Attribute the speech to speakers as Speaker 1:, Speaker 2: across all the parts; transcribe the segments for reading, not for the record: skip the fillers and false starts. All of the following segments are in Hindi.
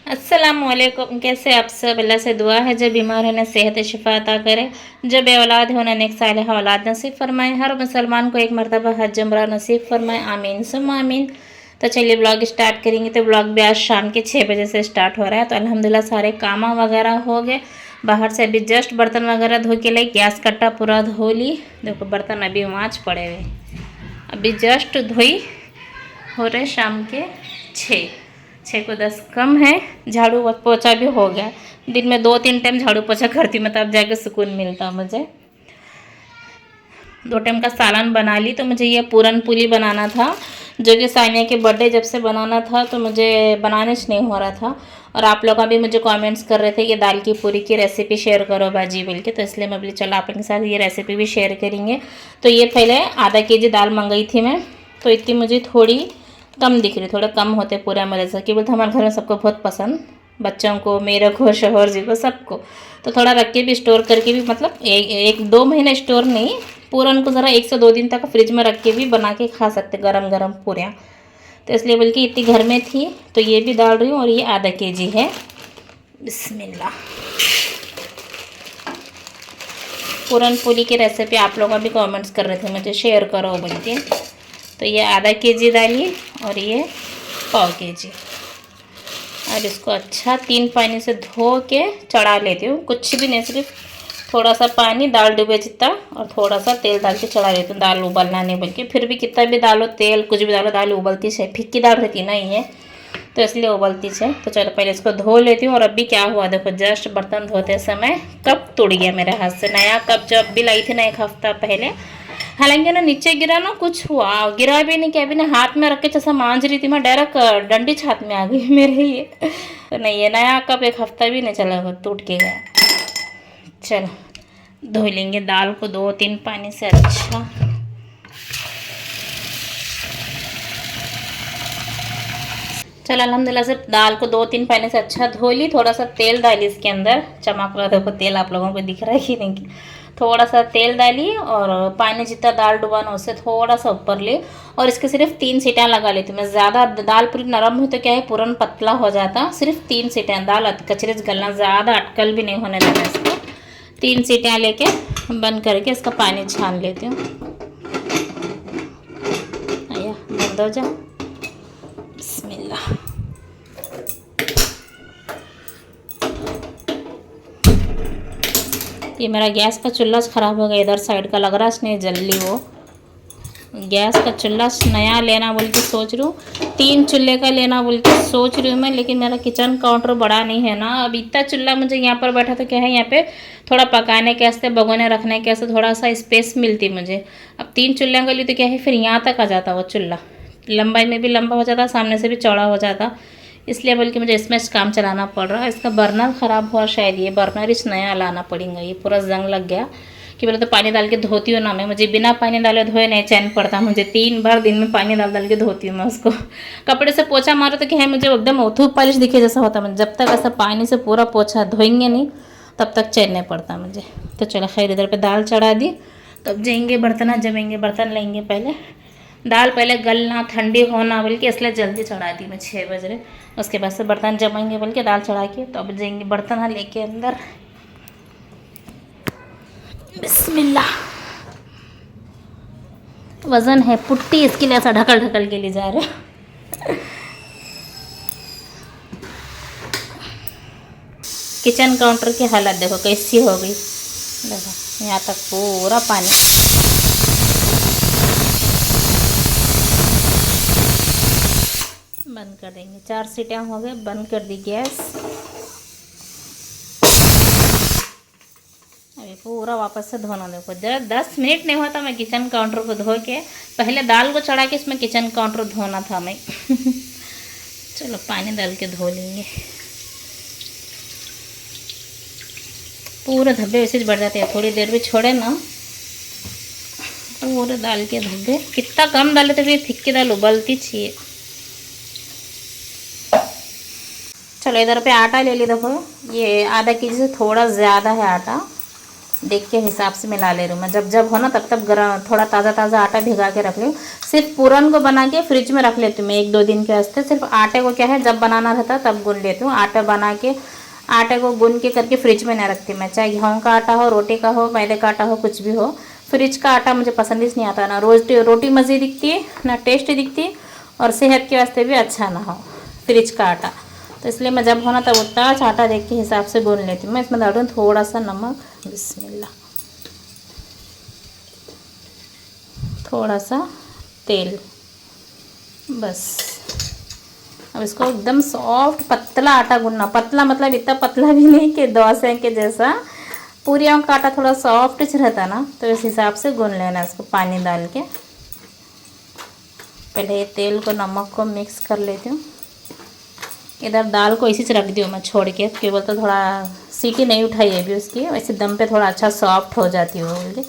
Speaker 1: अस्सलामुअलैकुम। कैसे आप सब? अल्लाह से दुआ है जब बीमार है ना सेहत शिफा अता करे, जब औलाद हो ना नेक सालिह औलाद नसीब फरमाए, हर मुसलमान को एक मरतबा हज उम्रा नसीब फरमाए, आमीन सुम्मा आमीन। तो चलिए ब्लॉग स्टार्ट करेंगे। तो ब्लॉग भी आज शाम के 6 बजे से स्टार्ट हो रहा है। तो अल्हम्दुलिल्लाह सारे काम वगैरह हो गए। बाहर से अभी जस्ट बर्तन वगैरह धो के लाई, गैस कट्टा पूरा धो ली। देखो बर्तन अभी वहाँ पड़े हुए, अभी जस्ट धोई। हो रहे शाम के 6 को 10 कम है। झाड़ू व पोछा भी हो गया। दिन में 2-3 टाइम झाड़ू पोछा करती मैं, तब जाके सुकून मिलता मुझे। 2 टाइम का सालन बना ली। तो मुझे ये पूरन पुली बनाना था, जो कि सानिया के बर्थडे जब से बनाना था, तो मुझे बनाने से नहीं हो रहा था। और आप लोग भी मुझे कमेंट्स कर रहे थे कि दाल की पूरी की रेसिपी शेयर करो बाजी बोल के, तो इसलिए मैं बोली चलो आप लोगों के साथ ये रेसिपी भी शेयर करेंगे। तो ये पहले आधा केजी दाल मंगाई थी मैं, तो इतनी मुझे थोड़ी कम दिख रही, थोड़ा कम होते पूरा मेरे से, कि बोलते हमारे घर में सबको बहुत पसंद, बच्चों को, मेरे को, शोहर जी को, सबको। तो थोड़ा रख के भी स्टोर करके भी, मतलब 1-2 महीने स्टोर नहीं, पूरा उनको ज़रा 1 से 2 दिन तक फ्रिज में रख के भी बना के खा सकते गरम गरम पूरियाँ। तो इसलिए बल्कि इतनी घर में थी, तो ये भी डाल रही हूँ। और ये आधा केजी है। बिस्मिल्लाह। पूरन पूरी की रेसिपी आप लोग भी कमेंट्स कर रहे थे मुझे शेयर करो बोल के। तो ये आधा केजी डाली और ये पाव केजी। और इसको अच्छा 3 पानी से धो के चढ़ा लेती हूँ। कुछ भी नहीं, सिर्फ थोड़ा सा पानी, दाल डूबे जितना, और थोड़ा सा तेल डाल के चढ़ा लेती हूँ। दाल उबलना नहीं बोल के, फिर भी कितना भी डालो तेल, कुछ भी डालो, दाल उबलती है। फिक्की दाल रहती ना ये, तो इसलिए उबलती है। तो चलो पहले इसको धो लेती हूँ। और अभी क्या हुआ देखो, जस्ट बर्तन धोते समय कप टूट गया मेरे हाथ से। नया कप जब भी लाई थी ना 1 हफ्ता पहले, हालांकि ना नीचे गिरा ना, कुछ हुआ, गिरा भी नहीं, क्या भी नहीं, हाथ में रख के जैसा मांझ रही थी मैं, डायरेक्ट डंडी हाथ में आ गई मेरे ये। तो नहीं, ये नया कप 1 हफ्ता भी नहीं चला, वो टूट के गया। चलो धो लेंगे दाल को 2-3 पानी से अच्छा। चल अल्हम्दुलिल्लाह से दाल को 2-3 पानी से अच्छा धो ली। थोड़ा सा तेल डाली इसके अंदर, चमक रहा देखो तेल, आप लोगों को दिख रहा है कि नहीं। थोड़ा सा तेल डाली और पानी जितना दाल डुबाना उससे थोड़ा सा ऊपर ले, और इसके सिर्फ 3 सीटियाँ लगा लेती हूँ मैं। ज़्यादा दाल पूरी नरम हुई तो क्या है, पूरन पतला हो जाता। सिर्फ 3 सीटियाँ, दाल कचरे से गलना, ज़्यादा अटकल भी नहीं होने देना इसको। 3 सीटियाँ लेके बंद करके इसका पानी छान लेती हूँ। आया बंद हो जा। बिस्मिल्लाह। ये मेरा गैस का चूल्हा ख़राब हो गया, इधर साइड का लग रहा है नहीं जल्दी। वो गैस का चूल्हा नया लेना बोल के सोच रही हूँ, 3 चूल्हे का लेना बोल के सोच रही हूँ मैं। लेकिन मेरा किचन काउंटर बड़ा नहीं है ना। अब इतना चूल्हा मुझे यहाँ पर बैठा तो क्या है, यहाँ पे थोड़ा पकाने के वास्ते, भगोने रखने के वास्ते थोड़ा सा स्पेस मिलती मुझे। अब 3 चूल्हे का लिए तो क्या है, फिर यहाँ तक आ जाता वो चूल्हा, लंबाई में भी लंबा हो जाता, सामने से भी चौड़ा हो जाता। इसलिए बोल के मुझे इसमें काम चलाना पड़ रहा है। इसका बर्नर ख़राब हुआ शायद, ये बर्नर इस नया लाना पड़ेगा। ये पूरा जंग लग गया कि बोले तो पानी डाल के धोती हूँ ना मैं, मुझे बिना पानी डाले धोए नहीं चैन पड़ता मुझे। 3 बार दिन में पानी डाल डाल के धोती हूँ मैं उसको। कपड़े से पोछा मारो तो क्या है, मुझे एकदम ओथू पॉलिश दिखे जैसा होता है। जब तक ऐसा पानी से पूरा पोछा धोएंगे नहीं, तब तक चैन नहीं पड़ता मुझे। तो चलो खैर, इधर पे दाल चढ़ा दी। तब जाएंगे बर्तन जमेंगे, बर्तन लेंगे पहले। दाल पहले गलना, ठंडी होना बोल के, इसलिए जल्दी चढ़ा दी मैं 6 बज रहे। उसके बाद से बर्तन जमेंगे बोल के दाल चढ़ा के, तो अब जाएंगे बर्तन लेके अंदर। बिस्मिल्लाह। वज़न है पुट्टी, इसके लिए ऐसा ढकल ढकल के ले जा रहे हैं। किचन काउंटर की हालत देखो कैसी हो गई, देखो यहाँ तक पूरा पानी। बंद कर देंगे। 4 सीटियाँ हो गए, बंद कर दी गैस। अभी पूरा वापस से धोना देखो, जरा 10 मिनट नहीं हुआ था मैं किचन काउंटर को धो के, पहले दाल को चढ़ा के इसमें किचन काउंटर धोना था मैं। चलो पानी डाल के धो लेंगे। पूरे धब्बे वैसे बढ़ जाते हैं, थोड़ी देर भी छोड़े ना पूरे दाल के धब्बे। कितना कम डाले तो फिर फिक्की दाल उबलती चाहिए। चलो इधर पे आटा ले ली। देखो ये आधा केजी से थोड़ा ज़्यादा है आटा, देख के हिसाब से मिला ले रही हूँ मैं। जब जब हो ना तब तब गरम थोड़ा ताज़ा ताज़ा आटा भिगा के रख लूँ। सिर्फ पूरन को बना के फ्रिज में रख लेती हूँ मैं 1-2 दिन के वास्ते। सिर्फ आटे को क्या है जब बनाना रहता है तब गूंद लेती हूँ। आटा बना के आटे को गूंद के करके फ्रिज में नहीं रखती मैं। चाहे गेहूँ का आटा हो, रोटी का हो, मैदे का आटा हो, कुछ भी हो। फ्रिज का आटा मुझे पसंद ही नहीं आता। ना रोटी मज़े दिखती है, ना टेस्ट दिखती है, और सेहत के वास्ते भी अच्छा ना हो फ्रिज का आटा। तो इसलिए मैं जब होना तब उतना आटा देख के हिसाब से गूंद लेती हूँ मैं। इसमें डाल दूँ थोड़ा सा नमक, बिस्मिल्लाह, थोड़ा सा तेल, बस। अब इसको एकदम सॉफ्ट पतला आटा गूंदना। पतला मतलब इतना पतला भी नहीं कि डोसे के जैसा। पूरियों का आटा थोड़ा सॉफ्ट रहता ना, तो इस हिसाब से गूंद लेना इसको पानी डाल के। पहले ये तेल को नमक को मिक्स कर लेती हूँ। इधर दाल को इसी से रख दियो मैं छोड़ के, केवल तो थोड़ा सीटी नहीं उठाई है भी उसकी, वैसे दम पे थोड़ा अच्छा सॉफ्ट हो जाती है बोल के।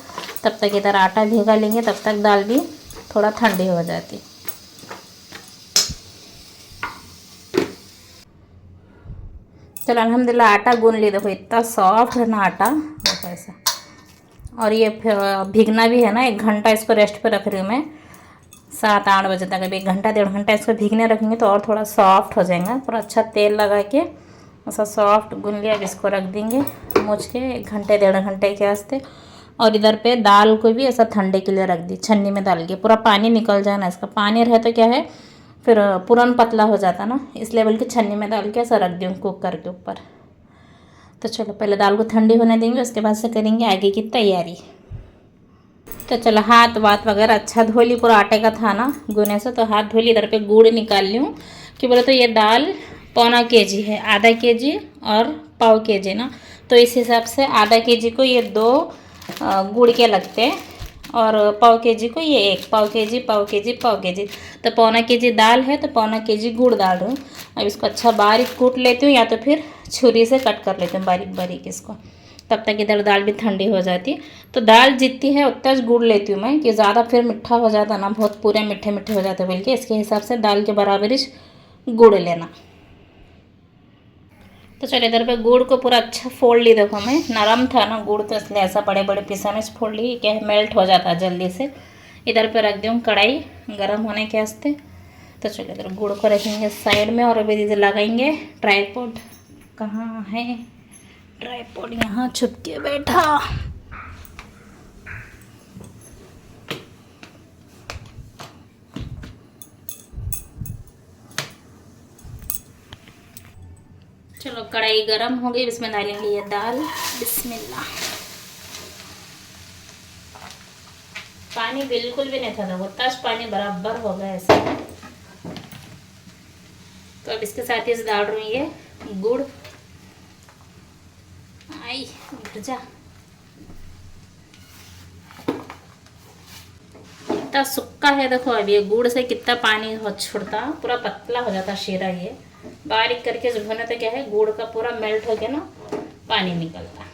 Speaker 1: तब तक इधर आटा भिगा लेंगे, तब तक दाल भी थोड़ा ठंडी हो जाती। चलो अल्हम्दुलिल्लाह आटा गूंद ली। देखो इतना सॉफ्ट है ना आटा, देखो ऐसा। और ये भीगना भी है ना, 1 घंटा इसको रेस्ट पे रख रही हूँ मैं, 7-8 बजे तक। अभी 1 घंटा 1.5 घंटा इसको भीगने रखेंगे तो और थोड़ा सॉफ्ट हो जाएगा। पूरा अच्छा तेल लगा के ऐसा सॉफ्ट गूंद लिया। अब इसको रख देंगे मूछ के 1 घंटे 1.5 घंटे के वास्ते। और इधर पे दाल को भी ऐसा ठंडे के लिए रख दी, छन्नी में डाल के। पूरा पानी निकल जाए ना इसका। पानी रहे तो क्या है फिर पूरन पतला हो जाता ना, इसलिए बल्कि छन्नी में डाल के ऐसा रख दूँ कुकर के ऊपर। तो चलो पहले दाल को ठंडी होने देंगे, उसके बाद से करेंगे आगे की तैयारी। तो चलो हाथ वाथ वगैरह अच्छा धो ली। पूरा आटे का था ना गूने से, तो हाथ धो ली। इधर पे गुड़ निकाल ली हूँ कि बोले तो ये दाल 1.25 kg है, आधा kg और 1/4 kg ना, तो इस हिसाब से आधा kg को ये 2 गुड़ के लगते हैं, और 1/4 kg को ये 1/4 kg 1/4 kg 1/4 kg। तो 1.25 kg दाल है तो 1.25 kg गुड़ डाल रही हूँ। अब इसको अच्छा बारीक कूट लेती हूँ, या तो फिर छुरी से कट कर लेती हूँ बारीक बारीक इसको। तब तक इधर दाल भी ठंडी हो जाती। तो दाल जितनी है उतना गुड़ लेती हूँ मैं, कि ज़्यादा फिर मीठा हो जाता ना, बहुत पूरे मीठे मीठे हो जाते बल्कि। इसके हिसाब से दाल के बराबर गुड़ लेना। तो चलो इधर पे गुड़ को पूरा अच्छा फोड़ ली। देखो मैं नरम था ना गुड़, तो इसलिए ऐसा बड़े बड़े पीसा में फोड़ ली, क्या है मेल्ट हो जाता है जल्दी से। इधर पे रख दूँ कढ़ाई गर्म होने के वास्ते। तो चलो इधर गुड़ को रखेंगे साइड में, और अभी इधर लगाएंगे ट्राइपॉड। कहाँ है ट्राइपॉड? यहाँ छुप के बैठा। चलो कढ़ाई गरम हो गई, इसमें डालेंगे ये दाल, बिस्मिल्लाह। पानी बिल्कुल भी नहीं था, वो तज पानी बराबर हो गया ऐसे। तो अब इसके साथ ही डाल रही हूँ ये गुड़। आई उठ जा, कितना सूखा है देखो। अब ये गुड़ से कितना पानी हो छुड़ता, पूरा पतला हो जाता शीरा। ये बारीक करके जब भुने तो क्या है गुड़ का पूरा मेल्ट हो गया ना, पानी निकलता।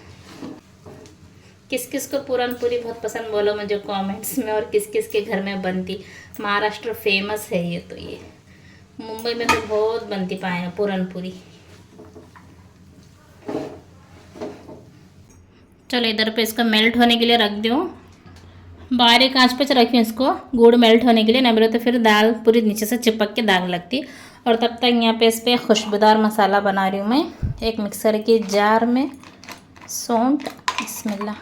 Speaker 1: किस किस को पूरन पूरी बहुत पसंद बोलो मुझे कमेंट्स में, और किस किस के घर में बनती। महाराष्ट्र फेमस है ये, तो ये मुंबई में तो बहुत बनती पाए पूरन पूरी। चलो इधर पे इसका मेल्ट होने के लिए रख दूँ, बारीक आंच पे रखी हूँ इसको गुड़ मेल्ट होने के लिए, ना मेरे तो फिर दाल पूरी नीचे से चिपक के दाग लगती। और तब तक यहाँ पे इस पर खुशबूदार मसाला बना रही हूँ मैं। एक मिक्सर की जार में सौंठ, बिस्मिल्लाह,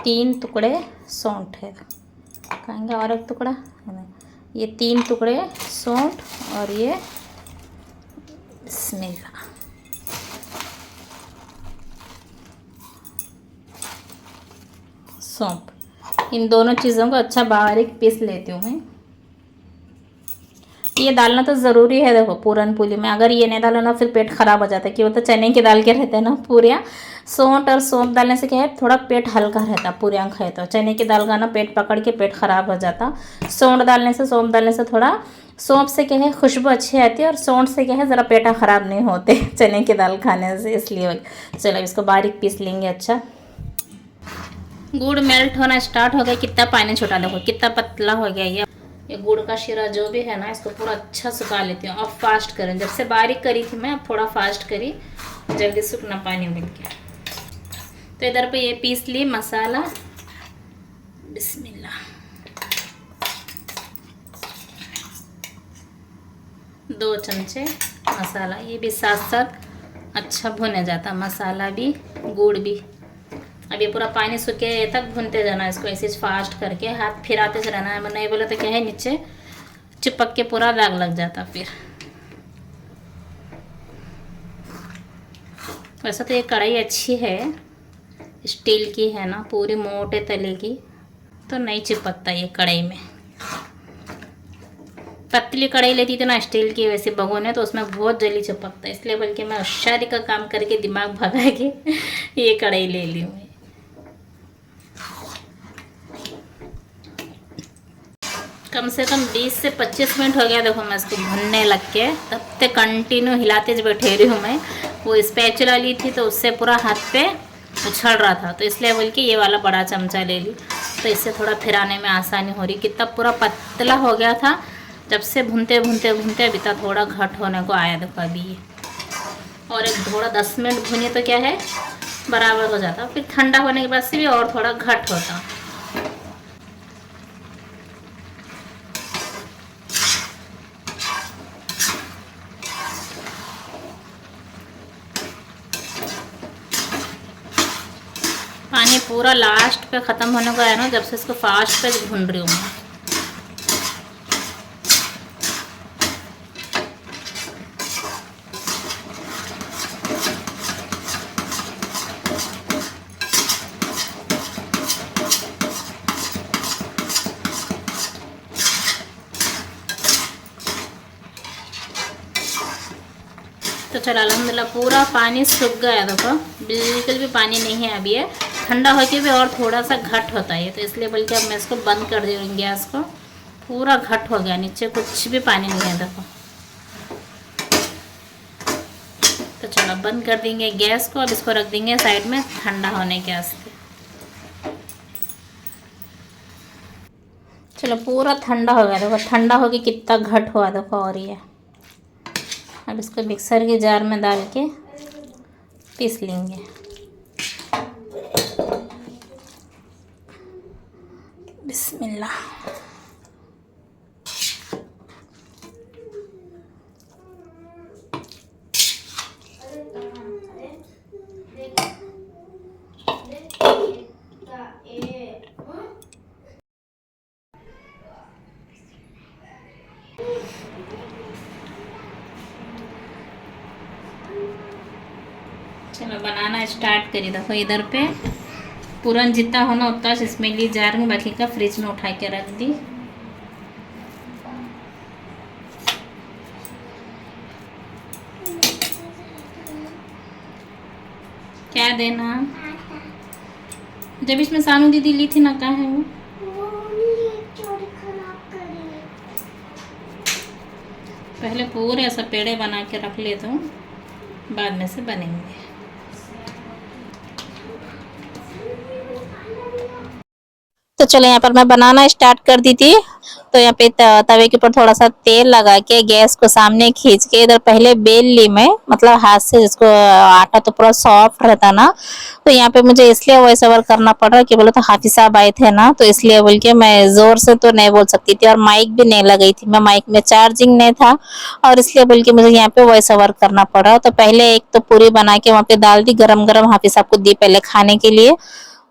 Speaker 1: 3 टुकड़े सौंठ है, कहेंगे और एक टुकड़ा है ना, ये 3 टुकड़े सौंठ, और ये बिस्मिल्लाह सौंफ। इन दोनों चीज़ों को अच्छा बारीक पीस लेती हूँ मैं। ये डालना तो ज़रूरी है देखो पूरन पूरी में। अगर ये नहीं डालो ना फिर पेट ख़राब हो जाता है, कि वो तो चने की दाल के रहते हैं ना पूरियाँ। सौंठ और सौंफ डालने से क्या है थोड़ा पेट हल्का रहता, पूरियाँ खाए तो। चने की दाल का ना पेट पकड़ के पेट ख़राब हो जाता। सौंठ डालने से थोड़ा, सौंफ से क्या है खुशबू अच्छी आती है, और सौंठ से क्या है ज़रा पेटा ख़राब नहीं होते चने की दाल खाने से, इसलिए। चलो इसको बारीक पीस लेंगे अच्छा। गुड़ मेल्ट होना स्टार्ट हो गया, कितना पानी छोटा देखो कितना पतला हो गया ये। ये गुड़ का शीरा जो भी है ना, इसको पूरा अच्छा सुखा लेती हूँ। अब फास्ट करें, जब से बारीक करी थी मैं, अब थोड़ा फास्ट करी, जल्दी सूखना पानी मिल गया। तो इधर पे ये पीस ली मसाला, बिस्मिल्लाह। 2 चमचे मसाला, ये भी साथ साथ अच्छा भुने जाता, मसाला भी गुड़ भी। अब ये पूरा पानी सूखे तक भूनते जाना इसको, ऐसे फास्ट करके हाथ फिराते से रहना है, नहीं बोले तो क्या है नीचे चिपक के पूरा दाग लग जाता फिर। वैसे तो ये कढ़ाई अच्छी है, स्टील की है ना, पूरी मोटे तले की, तो नहीं चिपकता ये कढ़ाई में। पतली कढ़ाई लेती थी ना स्टील की, वैसे भगोने तो उसमें बहुत जल्दी चिपकता है, इसलिए बल्कि मैं होशियारी का काम करके दिमाग भगा के ये कढ़ाई ले ली हूँ। कम से कम 20 से 25 मिनट हो गया, देखो मैं इसको भुनने लग के, तब तक कंटिन्यू हिलाते बैठे रही हूँ मैं। वो स्पैचुला ली थी तो उससे पूरा हाथ पे उछल रहा था, तो इसलिए बोल के ये वाला बड़ा चमचा ले ली, तो इससे थोड़ा फिराने में आसानी हो रही। कितना पूरा पतला हो गया था जब से भूनते भूनते भूनते, अभी तक थोड़ा घट होने को आया, देखो अभी ये। और एक थोड़ा 10 मिनट भुनी तो क्या है बराबर हो जाता, फिर ठंडा होने के बाद से भी और थोड़ा घट होता। पानी पूरा लास्ट पे ख़त्म होने को आया ना, जब से इसको फास्ट पे भून रही हूँ मैं। तो चलो अल्हम्दुलिल्लाह पूरा पानी सूख गया, देखो बिल्कुल भी पानी नहीं है अभी। है ठंडा होके भी और थोड़ा सा घट होता है, तो इसलिए बल्कि अब मैं इसको बंद कर दे रही हूँ गैस को। पूरा घट हो गया, नीचे कुछ भी पानी नहीं है, देखो। तो चलो बंद कर देंगे गैस को, अब इसको रख देंगे साइड में ठंडा होने के वास्ते। चलो पूरा ठंडा हो गया, देखो ठंडा होके कितना घट हुआ देखो। और ये अब इसको मिक्सर के जार में डाल के पीस लेंगे। बिस्मिल्लाह। चलो बनाना स्टार्ट करिए। देखो इधर पे पूरन जितना होना उतना इसमें ली जार में, बाकी का फ्रिज में उठा के रख दी। क्या देना जब इसमें सानू दीदी ली थी ना, कहाँ है वो? पहले पूरे ऐसा पेड़े बना के रख लेता हूँ, बाद में से बनेंगे। तो चलो यहाँ पर मैं बनाना स्टार्ट कर दी थी। तो यहाँ पे तवे के ऊपर थोड़ा सा तेल लगा के गैस को सामने खींच के इधर पहले बेल ली मैं, मतलब हाथ से, जिसको आटा तो पूरा सॉफ्ट रहता ना। तो यहाँ पे मुझे इसलिए वॉइस ओवर करना पड़ रहा है कि बोले तो हाफिज साहब आए थे ना, तो इसलिए बोल के मैं जोर से तो नहीं बोल सकती थी, और माइक भी नहीं लगाई थी मैं, माइक में चार्जिंग नहीं था, और इसलिए बोल के मुझे यहाँ पे वॉइस ओवर करना पड़ रहा। तो पहले एक तो पूरी बना के वहाँ पे डाल दी, गरम गरम हाफिज साहब को दी पहले खाने के लिए।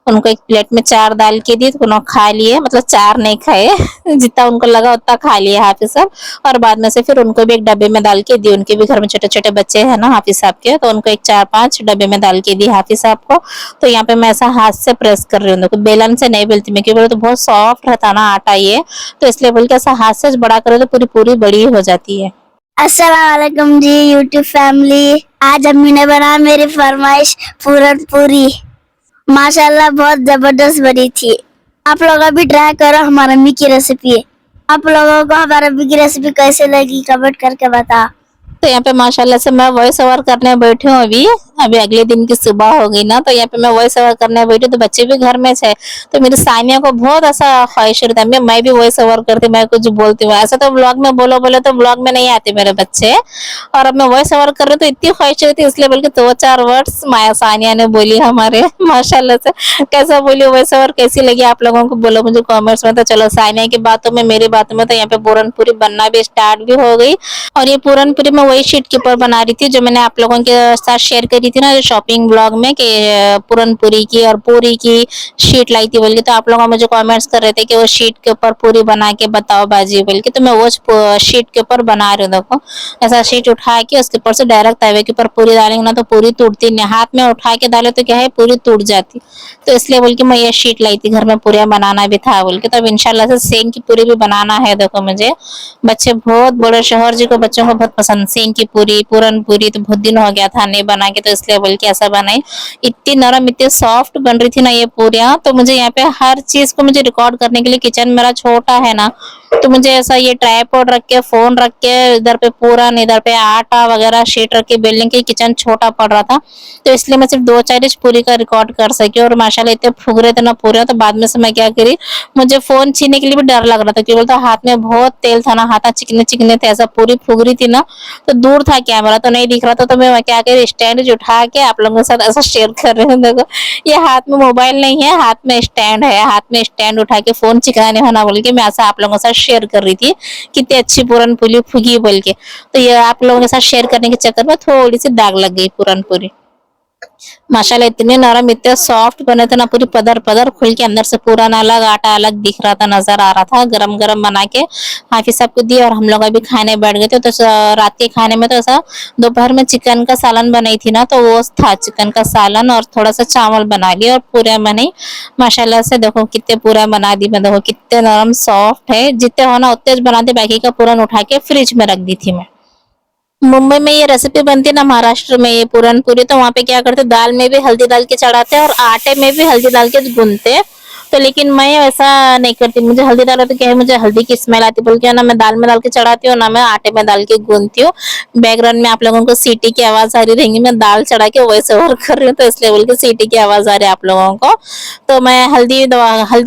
Speaker 1: उनको एक प्लेट में 4 डाल के दी, तो उन्होंने खा लिए, मतलब 4 नहीं खाए जितना उनको लगा उतना खा लिए हाफिज साहब। और बाद में से फिर उनको भी एक डब्बे में डाल के दी, उनके भी घर में छोटे छोटे बच्चे हैं ना हाफिज साहब के, तो उनको एक 4-5 डब्बे में डाल के दी हाफिज साहब को। तो यहाँ पे मैं ऐसा हाथ से प्रेस कर रही हूँ, देखो बेलन से नहीं बेलती मैं, क्योंकि तो बहुत सॉफ्ट रहता ना आटा ये, तो इसलिए बोल के ऐसा हाथ से बड़ा करे तो पूरी पूरी बड़ी हो जाती है।
Speaker 2: अस्सलाम वालेकुम जी यूट्यूब फैमिली। आज अम्मी ने बनाया मेरी फरमाइश पूरन पूरी, माशाल्लाह बहुत जबरदस्त बनी थी। आप लोग अभी ट्राई करो हमारे अम्मी की रेसिपी। आप लोगों को हमारे अम्मी की रेसिपी कैसे लगी कमेंट करके बता।
Speaker 1: तो यहाँ पे माशाल्लाह से मैं वॉइस ओवर करने बैठी हूँ अभी, अभी अगले दिन की सुबह हो गई ना, तो यहाँ पे मैं वॉइस ओवर करने बैठी, तो बच्चे भी घर में थे। तो मेरी सानिया को बहुत ऐसा ख्वाहिश रहता है मैं भी वॉइस ओवर करती, मैं कुछ बोलती हूँ। ऐसा तो ब्लॉग में बोलो बोले तो ब्लॉग में नहीं आते मेरे बच्चे, और अब मैं वॉइस ओवर कर रही हूँ तो इतनी ख्वाहिश रहती है, इसलिए बल्कि 2-4 वर्ड्स माया सानिया ने बोली हमारे माशाल्लाह से। कैसा बोली वॉइस ओवर, कैसी लगी आप लोगों को बोलो मुझे कमेंट्स में। तो चलो सानिया की बातों में मेरी बातों में, तो यहाँ पे पूरन पूरी बनना भी स्टार्ट भी हो गई। और ये पूरन पूरी मैं वही शीट के ऊपर बना रही थी जो मैंने आप लोगों के साथ शेयर करी थी ना, जो शॉपिंग ब्लॉग में, कि पूरन पूरी की और पूरी की शीट लाई थी बोल के। तो आप लोग मुझे कमेंट्स कर रहे थे कि वो शीट के ऊपर पूरी बना के बताओ बाजी बोल के, तो मैं वो शीट के ऊपर बना रही हूँ। देखो ऐसा शीट उठा के उसके ऊपर से डायरेक्ट तवे के ऊपर पूरी डालेंगे ना तो पूरी टूटती नहीं, हाथ में उठा के डाले तो क्या है पूरी टूट जाती। तो इसलिए बोल के मैं ये शीट लाई थी, घर में पूरियां बनाना भी था बोल के। तो अब इंशाल्लाह से सेम की पूरी भी बनाना है। देखो मुझे बच्चे बहुत बड़े शोहर जी को बच्चों को बहुत पसंद सेम की पूरी पूरन पूरी, तो बहुत दिन हो गया था नहीं बना के, तो इसलिए बोल के ऐसा बनाई। इतनी नरम इतनी सॉफ्ट बन रही थी ना ये पूरियां। तो मुझे यहाँ पे हर चीज को मुझे रिकॉर्ड करने के लिए, किचन मेरा छोटा है ना, तो मुझे ऐसा ये ट्राइपॉड रख के फोन रख के इधर पे पूरन इधर पे आटा वगैरह शीट रख के बेलने के, किचन छोटा पड़ रहा था, तो इसलिए मैं सिर्फ 2-4 इंच पूरी का रिकॉर्ड कर सकी। और माशाल्लाह इतने फूक रहे थे ना पूरे, तो बाद में से मैं क्या करी, मुझे फोन छीनने के लिए भी डर लग रहा था क्योंकि बोलता हाथ में बहुत तेल था ना, हाथ चिकने चिकने थे, ऐसा पूरी फूक रही थी ना, तो दूर था कैमरा तो नहीं दिख रहा था। तो मैं क्या करी, स्टैंड उठा के आप लोगों के साथ ऐसा शेयर कर रही हूँ। देखो ये हाथ में मोबाइल नहीं है, हाथ में स्टैंड है, हाथ में स्टैंड उठा के फोन चिकराने होना बोल के मैं ऐसा आप लोगों के साथ शेयर कर रही थी कितनी अच्छी पूरन पूरी फूकी बोल के। तो ये आप लोगों के साथ शेयर करने के चक्कर में थोड़ी सी दाग लग गई पूरन पूरी। माशाल्लाह इतने नरम इतने सॉफ्ट बने थे ना, पूरी पदर पदर खुल के अंदर से पूरा ना अलग आटा अलग दिख रहा था, नजर आ रहा था। गरम गरम बना के हाफिज साहब को दिए और हम लोग अभी खाने बैठ गए थे। तो रात के खाने में तो ऐसा दोपहर में चिकन का सालन बनाई थी ना, तो वो था चिकन का सालन और थोड़ा सा चावल बना लिए और पूरा बनाई। माशाल्लाह से देखो कितने पूरा बना दी मैं, देखो कितने नरम सॉफ्ट है, जितने हो ना उतने बना दे, बाकी का पूरन उठा के फ्रिज में रख दी थी मैं। मुंबई में ये रेसिपी बनती है ना, महाराष्ट्र में, ये पूरन पूरी, तो वहाँ पे क्या करते दाल में भी हल्दी डाल के चढ़ाते हैं और आटे में भी हल्दी डाल के गूंथते हैं। तो लेकिन मैं ऐसा नहीं करती, मुझे हल्दी डाला तो क्या है, मुझे हल्दी की स्मेल आती बोल के ना मैं दाल में डाल के चढ़ाती हूँ ना मैं आटे में डाल के गूंथती हूँ। बैकग्राउंड में आप लोगों को सीटी की आवाज आ रही रहेंगी, मैं दाल चढ़ा के वॉइस ओवर कर रही हूँ, तो इसलिए बोल के सीटी की आवाज आ रही है आप लोगों को। तो मैं हल्दी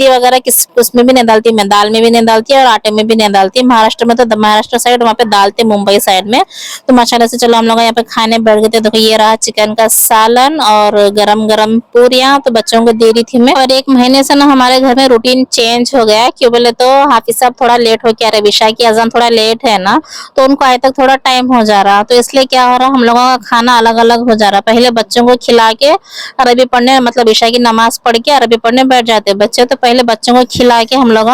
Speaker 1: वगैरह किस उसमें भी नहीं डालती, मैं दाल में भी नहीं डालती और आटे में भी नहीं डालती। महाराष्ट्र में तो महाराष्ट्र साइड वहाँ पे डालते, मुंबई साइड में। तो माशाल्लाह से चलो हम लोग यहाँ पे खाने बैठ गए थे। देखो ये रहा चिकन का सालन और गरम गरम पूरियां, तो बच्चों को दे रही थी मैं। और 1 महीने से ना हमारे घर में रूटीन चेंज हो गया है, क्यों बोले तो हाफिज साहब थोड़ा लेट हो गया, विशा की अजान थोड़ा लेट है ना, तो उनको आए तक थोड़ा टाइम हो जा रहा, तो इसलिए क्या हो रहा हम लोगों का खाना अलग अलग हो जा रहा। पहले बच्चों को खिला के अरबी पढ़ने, मतलब ईशा की नमाज पढ़ के अरबी पढ़ने बैठ जाते बच्चे, तो पहले बच्चों को खिला के हम लोग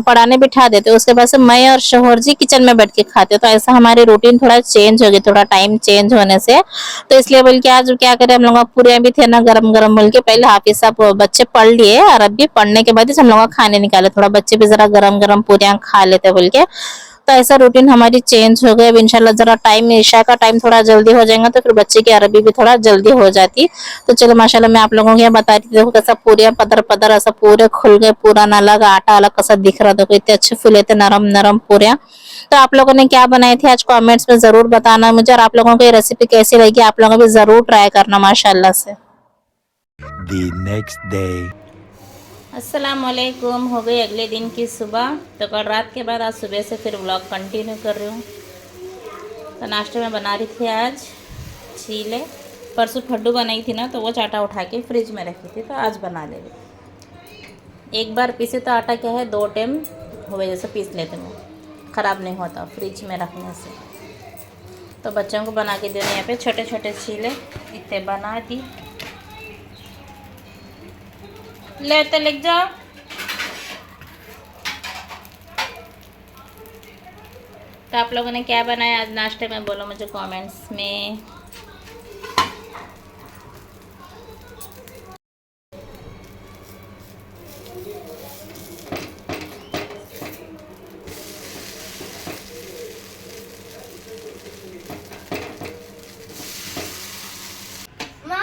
Speaker 1: पढ़ाने बिठा देते, उसके बाद से मैं और शोहर जी किचन में बैठ के खाते। तो ऐसा हमारी रूटीन थोड़ा चेंज हो गई, थोड़ा टाइम चेंज होने से। तो इसलिए बोल के आज क्या करें, हम लोग पूरे भी थे ना गरम गरम बोल के, पहले हाफिज साहब बच्चे पढ़ लिए अरबी, पढ़ने के बाद ही हम लोग खाने निकाले, थोड़ा बच्चे भी जरा गरम गरम पूरियां खा लेते बोल के। तो ऐसा रूटीन हमारी चेंज हो गया। अब इंशाल्लाह जरा टाइम ईशा का टाइम थोड़ा जल्दी हो जाएगा तो फिर बच्चे की अरबी भी थोड़ा जल्दी हो जाती। तो चलो माशाल्लाह मैं आप लोगों को यहाँ बता रही थी, देखो कैसा पूरियां पदर पदर ऐसा पूरे खुल गए, पूरा न अलग आटा अलग कैसा दिख रहा, देखो इतने अच्छे फूले थे नरम नरम पूरियां। तो आप लोगों ने क्या बनाए थे आज कमेंट्स में जरूर बताना मुझे, और आप लोगों को ये रेसिपी कैसी लगी आप लोगों भी जरूर ट्राई करना माशाल्लाह से।
Speaker 3: The next day.
Speaker 1: अस्सलाम वालेकुम, हो गई अगले दिन की सुबह। तो कल रात के बाद आज सुबह से फिर व्लॉग कंटिन्यू कर रही हूँ। तो नाश्ते में बना रही थी आज चीले, परसों फड्डू बनाई थी ना तो वो आटा उठा के फ्रिज में रखी थी, तो आज बना ले रही। एक बार पीसे तो आटा क्या है 2 टाइम हुए जैसे पीस लेते हैं, ख़राब नहीं होता फ्रिज में रखने से। तो बच्चों को बना के देने यहाँ पे छोटे छोटे चीले इतने बना दी। ले तो लिख जाओ। तो आप लोगों ने क्या बनाया आज नाश्ते में बोलो मुझे कमेंट्स में।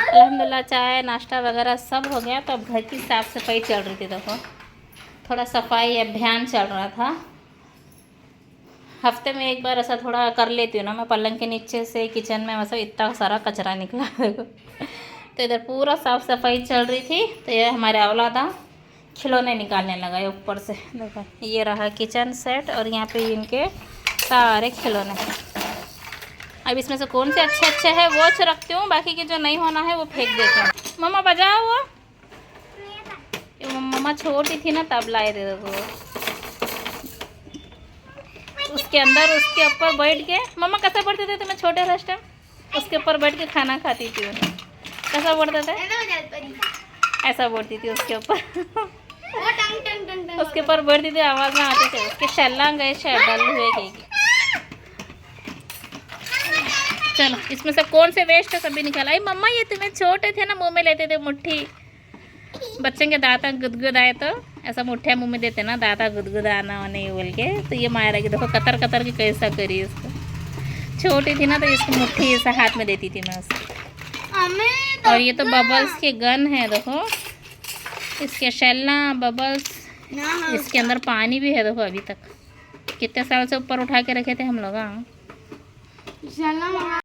Speaker 1: अल्हम्दुलिल्लाह चाय नाश्ता वगैरह सब हो गया। तो अब घर की साफ़ सफाई चल रही थी, देखो थोड़ा सफाई अभियान चल रहा था। हफ्ते में एक बार ऐसा थोड़ा कर लेती हूँ ना मैं, पलंग के नीचे से किचन में मतलब इतना सारा कचरा निकला देखो। तो इधर पूरा साफ़ सफाई चल रही थी, तो ये हमारे औलादा खिलौने निकालने लगा है ऊपर से। देखो ये रहा किचन सेट और यहाँ पे इनके सारे खिलौने। अब इसमें से कौन से अच्छे अच्छे हैं वो रखती हूँ, बाकी के जो नहीं होना है वो फेंक देती हूँ। मम्मा बजाओ वो, मम्मा छोटी थी ना तब लाए थे देखो। उसके अंदर उसके ऊपर बैठ के मम्मा कैसा पढ़ते थे तुम्हें छोटे रस्ट टाइम, उसके ऊपर बैठ के खाना खाती थी। कैसा पढ़ते थे, ऐसा बोलती थी उसके ऊपर उसके ऊपर बैठती थी, आवाज़ ना आते थे उसके शल्ला गए डल हुए गई। चलो इसमें से कौन से वेस्ट है सभी निकाला। आई मम्मा ये तुम्हें छोटे थे ना मुंह में लेते थे मुट्ठी, बच्चे के दांत गुदगुद आए तो ऐसा मुठ्ठिया मुंह में देते ना, दांत गुदगुद आना होने बोल के। तो ये मायरा की देखो कतर कतर की कैसा करी इसको, छोटी थी ना तो इसको मुट्ठी ऐसा हाथ में देती थी मैं उसको। और ये तो बबल्स के गन है देखो, इसके शेल्ला बबल्स, इसके अंदर पानी भी है देखो। अभी तक कितने साल से ऊपर उठा के रखे थे हम लोग।